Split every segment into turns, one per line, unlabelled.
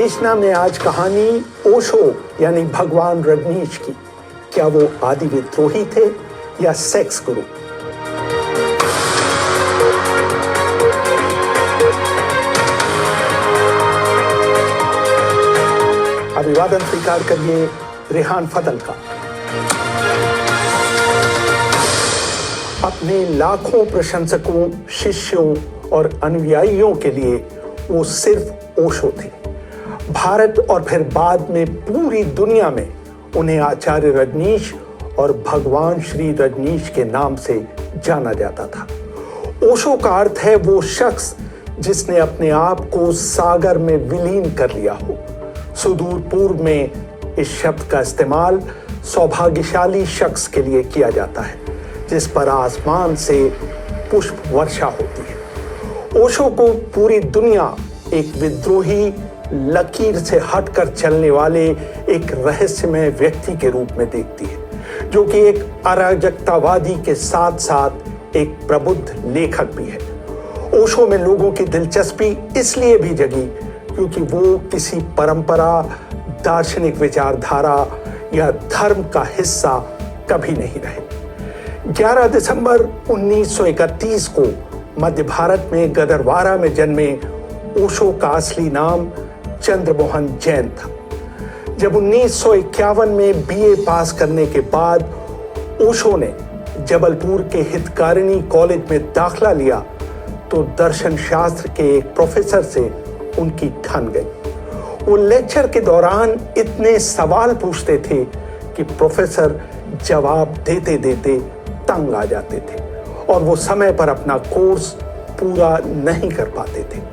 अन्वेषणा में आज कहानी ओशो यानी भगवान रजनीश की। क्या वो आदि विद्रोही थे या सेक्स गुरु? अभिवादन स्वीकार करिए रेहान फदल का। अपने लाखों प्रशंसकों, शिष्यों और अनुयायियों के लिए वो सिर्फ ओशो थे। भारत और फिर बाद में पूरी दुनिया में उन्हें आचार्य रजनीश और भगवान श्री रजनीश के नाम से जाना जाता था। ओशो का अर्थ है वो शख्स जिसने अपने आप को सागर में विलीन कर लिया हो। सुदूर पूर्व में इस शब्द का इस्तेमाल सौभाग्यशाली शख्स के लिए किया जाता है जिस पर आसमान से पुष्प वर्षा होती है। ओशो को पूरी दुनिया एक विद्रोही, लकीर से हटकर चलने वाले एक रहस्यमय व्यक्ति के रूप में देखती है, जो कि एक अराजकतावादी के साथ साथ एक प्रबुद्ध लेखक भी है। ओशो में लोगों की दिलचस्पी इसलिए भी जगी क्योंकि वो किसी परंपरा, दार्शनिक विचारधारा या धर्म का हिस्सा कभी नहीं रहे। 11 दिसंबर 1931 को मध्य भारत में गदरवारा में जन्मे ओशो का असली नाम चंद्रमोहन जैन था। जब 1951 में बीए पास करने के बाद ओशो ने जबलपुर के हितकारिणी कॉलेज में दाखिला लिया तो दर्शन शास्त्र के एक प्रोफेसर से उनकी ठन गई। वो लेक्चर के दौरान इतने सवाल पूछते थे कि प्रोफेसर जवाब देते देते तंग आ जाते थे और वो समय पर अपना कोर्स पूरा नहीं कर पाते थे।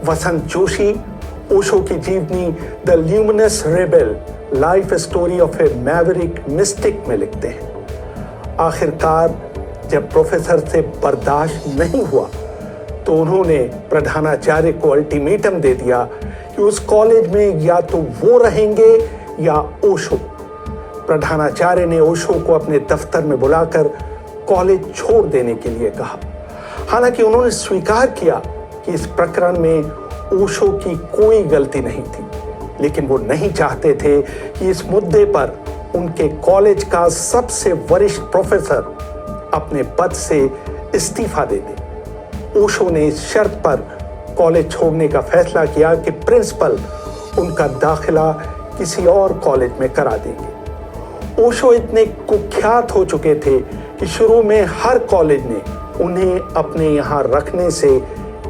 वसंत जोशी ओशो की जीवनी the luminous rebel, life story of A Maverick mistake में लिखते हैं। आखिरकार जब प्रोफेसर से बर्दाश्त नहीं हुआ तो उन्होंने प्रधानाचार्य को अल्टीमेटम दे दिया कि उस कॉलेज में या तो वो रहेंगे या ओशो। प्रधानाचार्य ने ओशो को अपने दफ्तर में बुलाकर कॉलेज छोड़ देने के लिए कहा। हालांकि उन्होंने स्वीकार किया कि इस प्रकरण में ओशो की कोई गलती नहीं थी, लेकिन वो नहीं चाहते थे कि इस मुद्दे पर उनके कॉलेज का सबसे वरिष्ठ प्रोफेसर अपने पद से इस्तीफा दे दे। ओशो ने इस शर्त पर कॉलेज छोड़ने का फैसला किया कि प्रिंसिपल उनका दाखिला किसी और कॉलेज में करा देंगे। ओशो इतने कुख्यात हो चुके थे कि शुरू में हर कॉलेज ने उन्हें अपने यहाँ रखने से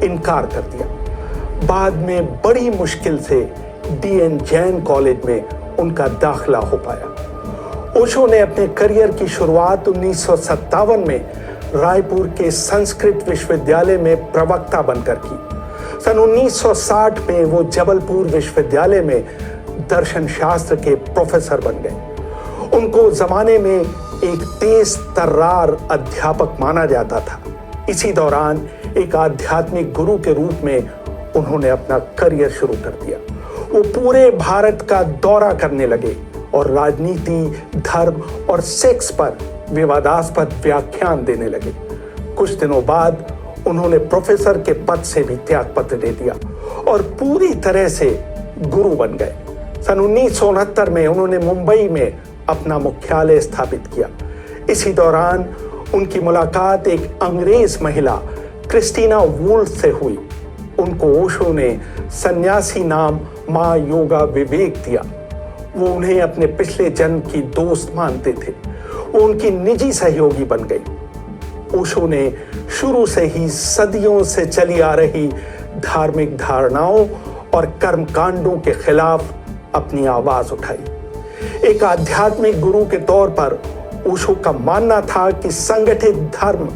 इनकार कर दिया। बाद में बड़ी मुश्किल से डीएन जैन कॉलेज में उनका दाखिला हो पाया। ओशो ने अपने करियर की शुरुआत 1957 में रायपुर के संस्कृत विश्वविद्यालय में प्रवक्ता बनकर की। सन 1960 में वो जबलपुर विश्वविद्यालय में दर्शन शास्त्र के प्रोफेसर बन गए। उनको जमाने में एक तेज तर्रार अध्यापक माना जाता था। इसी दौरान एक आध्यात्मिक गुरु के रूप में उन्होंने अपना करियर शुरू कर दिया। वो पूरे भारत का दौरा करने लगे और राजनीति, धर्म और सेक्स पर विवादास्पद व्याख्यान देने लगे। कुछ दिनों बाद उन्होंने प्रोफेसर के पद से भी त्यागपत्र दे दिया और पूरी तरह से गुरु बन गए। सन 1969 में उन्होंने मुंबई में अपना मुख्यालय स्थापित किया। इसी दौरान उनकी मुलाकात एक अंग्रेज महिला क्रिस्टीना वुल्फ से हुई। उनको ओशो ने सन्यासी नाम माँ योगा विवेक दिया। वो उन्हें अपने पिछले जन्म की दोस्त मानते थे। वो उनकी निजी सहयोगी बन गई। ओशो ने शुरू से ही सदियों से चली आ रही धार्मिक धारणाओं और कर्मकांडों के खिलाफ अपनी आवाज उठाई। एक आध्यात्मिक गुरु के तौर पर ओशो का मानना था कि संगठित धर्म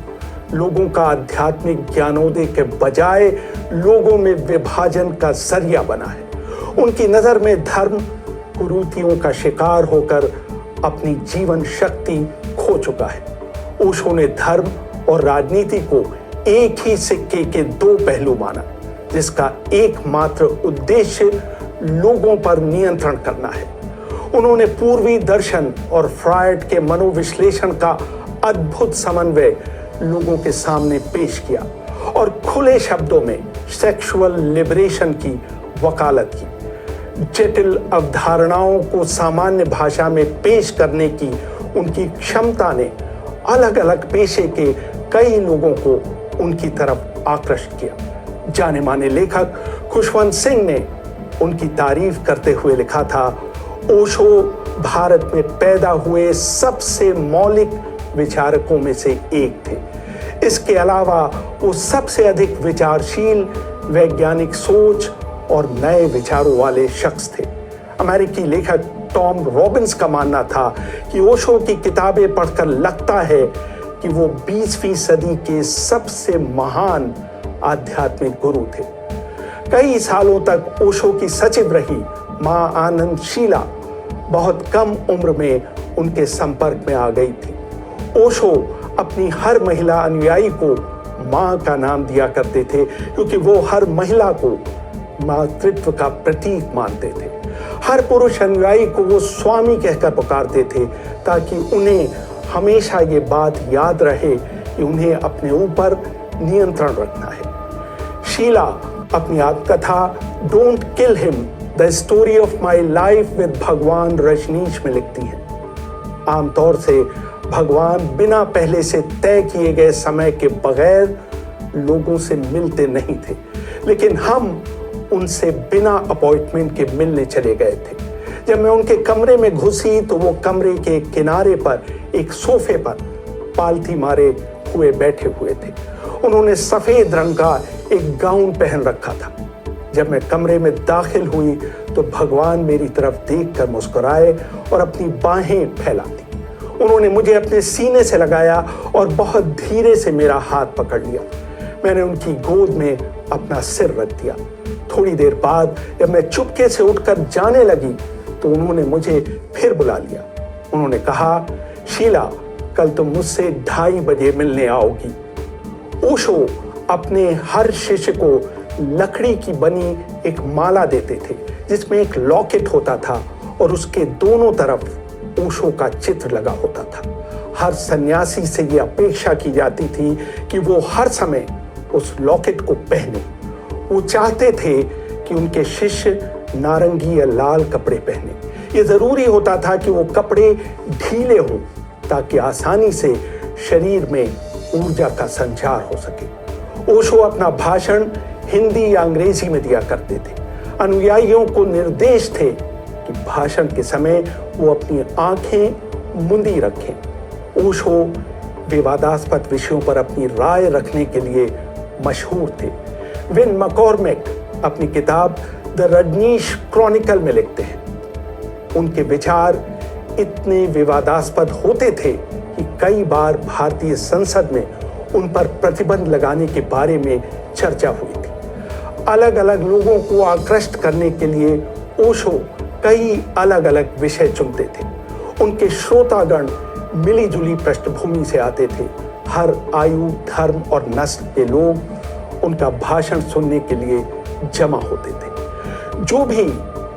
लोगों का आध्यात्मिक ज्ञानोदय के बजाय लोगों में विभाजन का जरिया बना है। उनकी नजर में धर्म कुरीतियों का शिकार होकर अपनी जीवन शक्ति खो चुका है। ओशो ने धर्म और राजनीति को एक ही सिक्के के दो पहलू माना, जिसका एकमात्र उद्देश्य लोगों पर नियंत्रण करना है। उन्होंने पूर्वी दर्शन और फ्रायड के मनोविश्लेषण का अद्भुत समन्वय लोगों के सामने पेश किया और खुले शब्दों में सेक्सुअल लिबरेशन की वकालत की। जटिल अवधारणाओं को सामान्य भाषा में पेश करने की उनकी क्षमता ने अलग अलग पेशे के कई लोगों को उनकी तरफ आकर्षित किया। जाने माने लेखक खुशवंत सिंह ने उनकी तारीफ करते हुए लिखा था, ओशो भारत में पैदा हुए सबसे मौलिक विचारकों में से एक थे। इसके अलावा वो सबसे अधिक विचारशील, वैज्ञानिक सोच और नए विचारों वाले शख्स थे। अमेरिकी लेखक टॉम रॉबिन्स का मानना था कि ओशो की किताबें पढ़कर लगता है कि वो 20वीं सदी के सबसे महान आध्यात्मिक गुरु थे। कई सालों तक ओशो की सचिव रही मां आनंद शीला बहुत कम उम्र में उनके संपर्क में आ गई थी। ओशो अपनी हर महिला अनुयायी को मां का नाम दिया करते थे, क्योंकि वो हर महिला को मातृत्व का प्रतीक मानते थे। हर पुरुष अनुयायी को वो स्वामी कहकर पुकारते थे, ताकि उन्हें हमेशा ये बात याद रहे कि उन्हें अपने ऊपर नियंत्रण रखना है। शीला अपनी आत्मकथा don't kill him, the story of my life with भगवान रजनीश में लिखती है, आमतौर से भगवान बिना पहले से तय किए गए समय के बगैर लोगों से मिलते नहीं थे, लेकिन हम उनसे बिना अपॉइंटमेंट के मिलने चले गए थे। जब मैं उनके कमरे में घुसी तो वो कमरे के किनारे पर एक सोफे पर पालथी मारे हुए बैठे हुए थे। उन्होंने सफेद रंग का एक गाउन पहन रखा था। जब मैं कमरे में दाखिल हुई तो भगवान मेरी तरफ देखकर मुस्कुराए और अपनी बाहें फैला दी। उन्होंने मुझे अपने सीने से लगाया और बहुत धीरे से मेरा हाथ पकड़ लिया। मैंने उनकी गोद में अपना सिर रख दिया। थोड़ी देर बाद जब मैं चुपके से उठकर जाने लगी तो उन्होंने मुझे फिर बुला लिया। उन्होंने कहा, शीला, कल तुम मुझसे 2:30 बजे मिलने आओगी। ओशो अपने हर शिष्य को लकड़ी की बनी एक माला देते थे, जिसमें एक लॉकेट होता था और उसके दोनों तरफ ओशो का चित्र लगा होता था। हर सन्यासी से यह अपेक्षा की जाती थी कि वो हर समय उस लॉकेट को पहने। वो चाहते थे कि उनके शिष्य नारंगी या लाल कपड़े पहने। ये जरूरी होता था कि वो कपड़े ढीले हों, ताकि आसानी से शरीर में ऊर्जा का संचार हो सके। ओशो अपना भाषण हिंदी या अंग्रेजी में दिया करते थे। अनुयायियों को निर्देश थे कि भाषण के समय वो अपनी आंखें मुंदी रखें। ओशो विवादास्पद विषयों पर अपनी राय रखने के लिए मशहूर थे। विन मैककॉर्मिक अपनी किताब द रजनीश क्रॉनिकल में लिखते हैं, उनके विचार इतने विवादास्पद होते थे कि कई बार भारतीय संसद में उन पर प्रतिबंध लगाने के बारे में चर्चा हुई थी। अलग अलग लोगों को आकृष्ट करने के लिए ओशो कई अलग अलग विषय चुनते थे। उनके श्रोतागण मिलीजुली पृष्ठभूमि से आते थे। हर आयु, धर्म और नस्ल के लोग उनका भाषण सुनने के लिए जमा होते थे। जो भी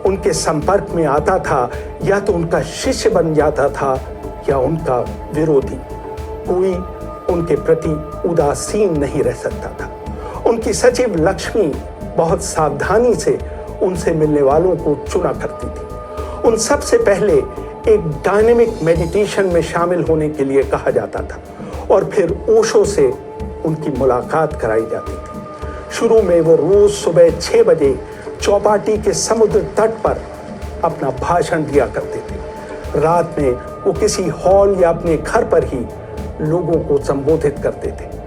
उनके संपर्क में आता था या तो उनका शिष्य बन जाता था या उनका विरोधी। कोई उनके प्रति उदासीन नहीं रह सकता था। उनकी सचिव लक्ष्मी बहुत सावधानी से उनसे मिलने वालों को चुना करती थी। उन सबसे पहले एक डायनेमिक मेडिटेशन में शामिल होने के लिए कहा जाता था और फिर ओशो से उनकी मुलाकात कराई जाती थी। शुरू में वो रोज सुबह 6 बजे चौपाटी के समुद्र तट पर अपना भाषण दिया करते थे। रात में वो किसी हॉल या अपने घर पर ही लोगों को संबोधित करते थे।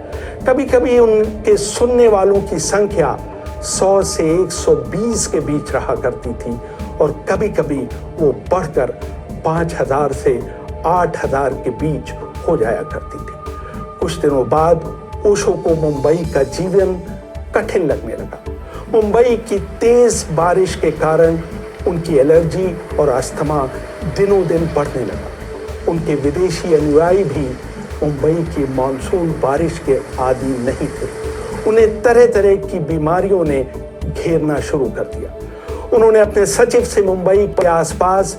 कभी कभी उनके सुनने वालों की संख्या 100 से 120 के बीच रहा करती थी और कभी कभी वो बढ़कर 5000 से 8000 के बीच हो जाया करती थी। कुछ दिनों बाद ओशो को मुंबई का जीवन कठिन लगने लगा। मुंबई की तेज बारिश के कारण उनकी एलर्जी और अस्थमा दिनों दिन बढ़ने लगा। उनके विदेशी अनुयायी भी मुंबई की मानसून बारिश के आदी नहीं थे। उन्हें तरह तरह की बीमारियों ने घेरना शुरू कर दिया। उन्होंने अपने सचिव से मुंबई के आसपास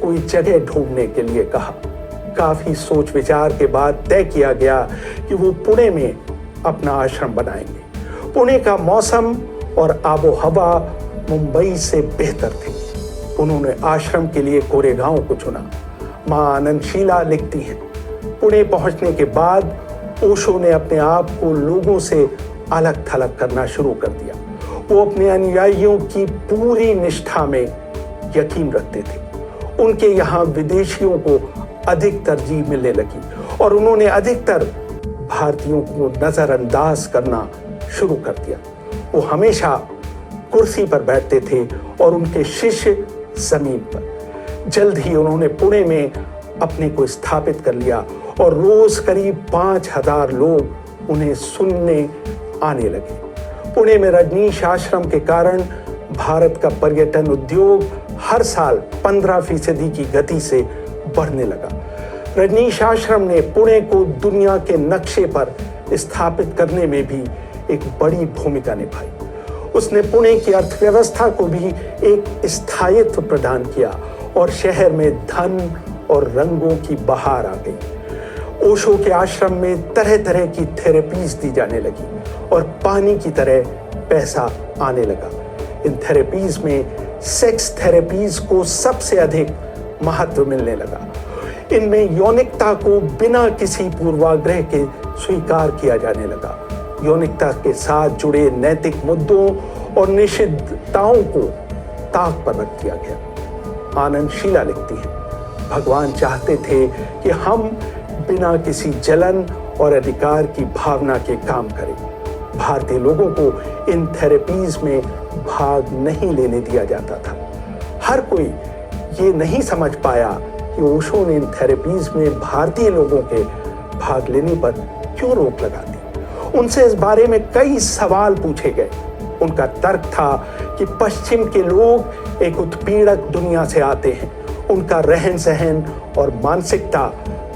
कोई जगह ढूंढने के लिए कहा। काफी सोच विचार के बाद तय किया गया कि वो पुणे में अपना आश्रम बनाएंगे। पुणे का मौसम और आबो हवा मुंबई से बेहतर थे। उन्होंने आश्रम के लिए कोरेगांव को चुना। मां आनंदशीला लिखती हैं, पुणे पहुंचने के बाद ओशो ने अपने आप को लोगों से अलग थलग करना शुरू कर दिया। वो अपने अनुयायियों की पूरी निष्ठा में यकीन रखते थे। उनके यहाँ विदेशियों को अधिक तरजीह मिलने लगी और उन्होंने अधिकतर भारतीयों को नजरअंदाज करना शुरू कर दिया। वो हमेशा कुर्सी पर बैठते थे और उनके शिष्य जमीन पर। जल्द ही उन्होंने पुणे में अपने को स्थापित कर लिया और रोज करीब 5000 लोग उन्हें सुनने आने लगे। पुणे में रजनीश आश्रम के कारण भारत का पर्यटन उद्योग हर साल 15% की गति से बढ़ने लगा। रजनीश आश्रम ने पुणे को दुनिया के नक्शे पर स्थापित करने में भी एक बड़ी भूमिका निभाई। उसने पुणे की अर्थव्यवस्था को भी एक स्थायित्व प्रदान किया और शहर में धन और रंगों की बहार आ गई। ओशो के आश्रम में तरह तरह की थेरेपीज दी जाने लगी और पानी की तरह पैसा आने लगा। इन थेरेपीज में सेक्स थेरेपीज को सबसे अधिक महत्व मिलने लगा। इनमें यौनिकता को बिना किसी पूर्वाग्रह के स्वीकार किया जाने लगा। यौनिकता के साथ जुड़े नैतिक मुद्दों और निषिद्धताओं को ताक पर रख दिया गया। आनंदशीला लिखती हैं, भगवान चाहते थे कि हम बिना किसी जलन और अधिकार की भावना के काम करें। भारतीय लोगों को इन थेरेपीज में भाग नहीं लेने दिया जाता था। हर कोई ये नहीं समझ पाया कि ओशो ने इन थेरेपीज में भारतीय लोगों के भाग लेने पर क्यों रोक लगा दी। उनसे इस बारे में कई सवाल पूछे गए। उनका तर्क था कि पश्चिम के लोग एक उत्पीड़क दुनिया से आते हैं। उनका रहन सहन और मानसिकता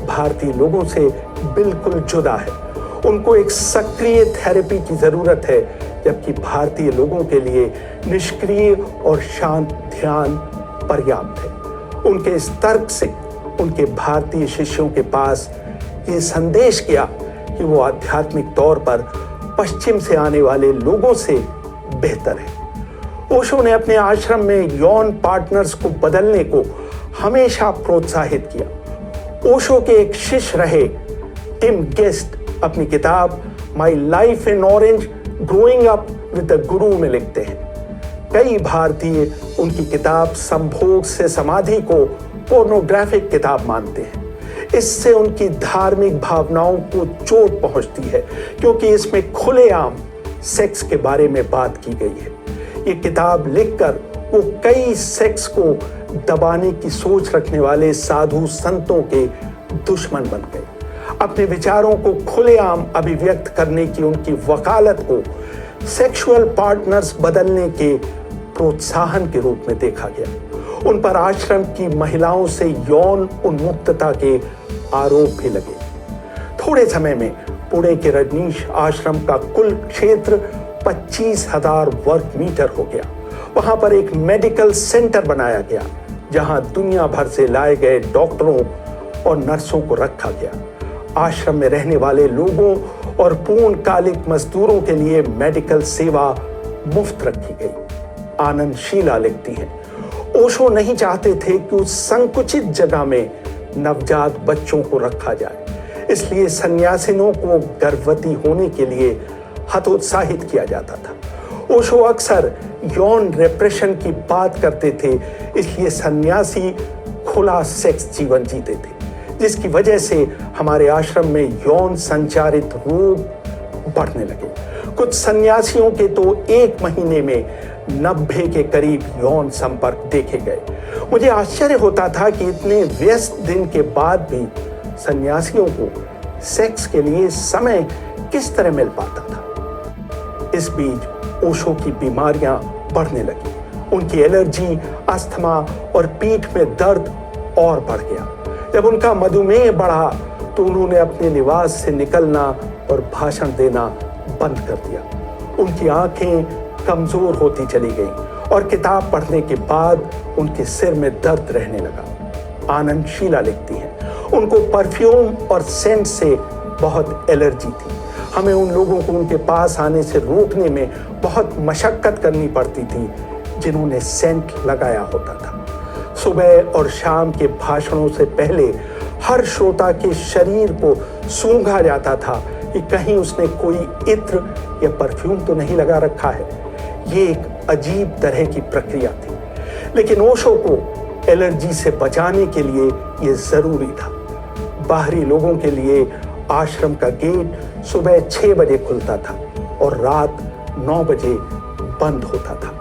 भारतीय लोगों से बिल्कुल जुदा है। उनको एक सक्रिय थेरेपी की जरूरत है, जबकि भारतीय लोगों के लिए निष्क्रिय और शांत ध्यान पर्याप्त है। उनके इस तर्क से उनके भारतीय शिष्यों के पास ये संदेश गया कि वो आध्यात्मिक तौर पर पश्चिम से आने वाले लोगों से बेहतर है। ओशो ने अपने आश्रम में यौन पार्टनर्स को बदलने को हमेशा प्रोत्साहित किया। ओशो के एक शिष्य रहे टिम गेस्ट अपनी किताब my life in orange growing up with the गुरु में लिखते हैं, कई भारतीय उनकी किताब संभोग से समाधि को पोर्नोग्राफिक किताब मानते हैं। इससे उनकी धार्मिक भावनाओं को चोट पहुंचती है, क्योंकि इसमें खुलेआम सेक्स के बारे में बात की गई है। ये किताब लिखकर वो कई सेक्स को दबाने की सोच रखने वाले साधु संतों के दुश्मन बन गए। अपने विचारों को खुलेआम अभिव्यक्त करने की उनकी वकालत को सेक्सुअल पार्टनर्स बदलने के प्रोत्साहन के रूप में देखा गया। उन पर आश्रम की महिलाओं से यौन उन्मुक्तता के आरोप भी लगे। थोड़े समय में पुणे के रजनीश आश्रम का कुल क्षेत्र 25,000 वर्ग मीटर हो गया। वहां पर एक मेडिकल सेंटर बनाया गया, जहां दुनिया भर से लाए गए डॉक्टरों और नर्सों को रखा गया। आश्रम में रहने वाले लोगों और पूर्णकालिक मजदूरों के लिए मेडिकल सेवा मुफ्त रखी गई। आनंदशीला लिखती हैं, ओशो नहीं चाहते थे कि उस संकुचित जगह में नवजात बच्चों को रखा जाए, इसलिए सन्यासिनों को गर्भवती होने के लिए हतोत्साहित किया जाता था। ओशो अक्सर यौन रिप्रेशन की बात करते थे, इसलिए सन्यासी खुला सेक्स जीवन जीते थे, जिसकी वजह से हमारे आश्रम में यौन संचारित रोग बढ़ने लगे। कुछ सन्यासियों के तो 1 महीने में 90 के करीब यौन संपर्क देखे गए। मुझे आश्चर्य होता था कि इतने व्यस्त दिन के बाद भी सन्यासियों को सेक्स के लिए समय किस तरह मिल पाता था। इस बीच ओशो की बीमारियां बढ़ने लगी। उनकी एलर्जी, अस्थमा और पीठ में दर्द और बढ़ गया। जब उनका मधुमेह बढ़ा तो उन्होंने अपने निवास से निकलना और भाषण देना बंद कर दिया। उनकी आंखें कमजोर होती चली गईं और किताब पढ़ने के बाद उनके सिर में दर्द रहने लगा। आनंदशीला लिखती हैं, उनको परफ्यूम और सेंट से बहुत एलर्जी थी। हमें उन लोगों को उनके पास आने से रोकने में बहुत मशक्कत करनी पड़ती थी जिन्होंने सेंट लगाया होता था। सुबह और शाम के भाषणों से पहले हर श्रोता के शरीर को सूंघा जाता था कि कहीं उसने कोई इत्र या परफ्यूम तो नहीं लगा रखा है। ये एक अजीब तरह की प्रक्रिया थी, लेकिन ओशो को एलर्जी से बचाने के लिए ये जरूरी था। बाहरी लोगों के लिए आश्रम का गेट सुबह 6 बजे खुलता था और रात 9 बजे बंद होता था।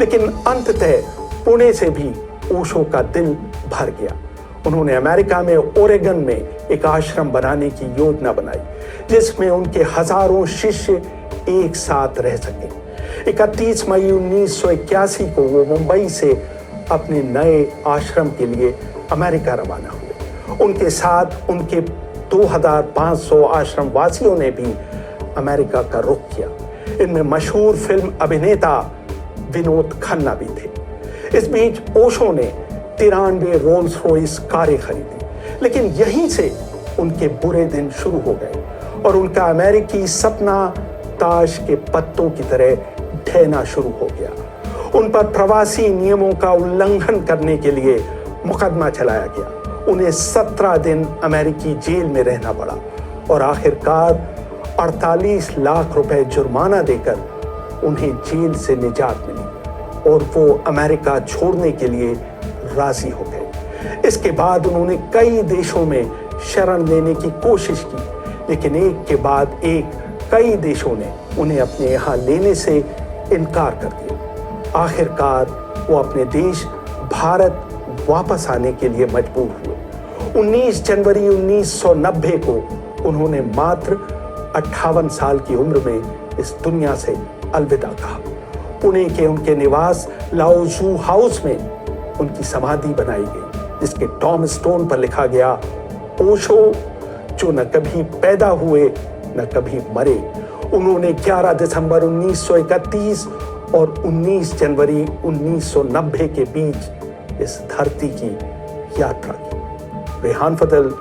लेकिन अंततः पुणे से भी ओशो का दिल भर गया। उन्होंने अमेरिका में ओरेगन में एक आश्रम बनाने की योजना बनाई, जिसमें उनके हजारों शिष्य एक साथ रह सके। 31 मई 1981 को वो मुंबई से अपने नए आश्रम के लिए अमेरिका रवाना हुए। उनके साथ उनके 2500 आश्रम वासियों ने भी अमेरिका का रुख किया। इनमें मशहूर फिल्म अभिनेता विनोद खन्ना भी थे। इस बीच ओशो ने 93 रोल्स रॉयस कारें खरीदी, लेकिन यहीं से उनके बुरे दिन शुरू हो गए और उनका अमेरिकी सपना ताश के पत्तों की तरह ढहना शुरू हो गया। उन पर प्रवासी नियमों का उल्लंघन करने के लिए मुकदमा चलाया गया। उन्हें 17 दिन अमेरिकी जेल में रहना पड़ा और आखिरकार 48 लाख रुपए जुर्माना देकर उन्हें जेल से निजात मिली और वो अमेरिका छोड़ने के लिए राजी हो गए। इसके बाद उन्होंने कई देशों में शरण लेने की कोशिश की, लेकिन एक के बाद एक कई देशों ने उन्हें अपने यहाँ लेने से इनकार कर दिया। आखिरकार वो अपने देश भारत वापस आने के लिए मजबूर हुए। 19 जनवरी 1990 को उन्होंने मात्र 58 साल की उम्र में इस दुनिया से अलविदा कहा। पुणे के उनके निवास लाओजू हाउस में उनकी समाधि बनाई गई, जिसके टॉम स्टोन पर लिखा गया, ओशो जो न कभी पैदा हुए न कभी मरे। उन्होंने 11 दिसंबर 1931 और 19 जनवरी 1990 के बीच इस धरती की यात्रा की। रेहान फजल,